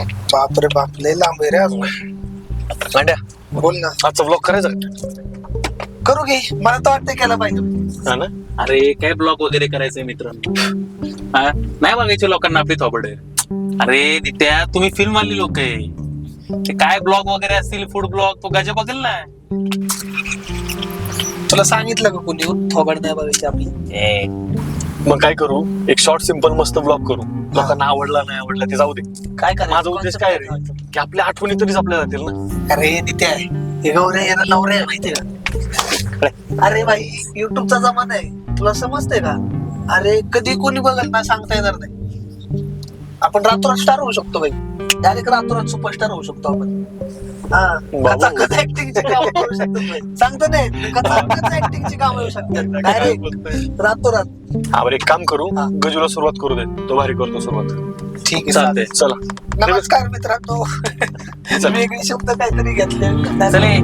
बापरे बाप, लय लांब आहे रे अजून. मांड्या बोल ना. आजचा ब्लॉग करायचा करू घे, मला तर वाटतं केला पाहिजे. हा ना. अरे काय ब्लॉग वगैरे करायचंय मित्र, नाही बघायचे लोकांना आपली थोबड. अरे त्या तुम्ही फिल्म वाली लोक आहे, ते काय ब्लॉग वगैरे असतील, फूड ब्लॉग, तो गजा बघेल ना. तुला सांगितलं का कोणी थोबड नाही बघायची आपली? मग काय करू, एक शॉर्ट सिंपल मस्त ब्लॉग करू. लोकांना आवडला नाही आवडला ते जाऊ दे. काय करायचं? माझा उद्देश काय रे, की आपल्या आठवणी तरी जपल्या जातील ना. अरे नित्या आहे हे, गौऱ्या याला नवऱ्या आहे माहितीये का? अरे भाई, युट्यूबचा जमाना आहे, तुला समजतंय का? अरे कधी कोणी बघल ना सांगता येणार नाही. आपण रातोरात स्टार होऊ शकतो भाई, डायरेक्ट रातोरात सुपरस्टार होऊ शकतो आपण. कथा ऍक्टिंगची कामं करू शकतो भाई. सांगतो नाही, कथा ऍक्टिंगची कामं येऊ शकतात डायरेक्ट रातोरात. हा बरं, एक काम करू, गजूला सुरुवात करू दे, तो भारी करतो सुरुवात. ठीक आहे, चालतंय. चला. नमस्कार मित्रांनो. वेगळे शब्द काहीतरी घेतले. चले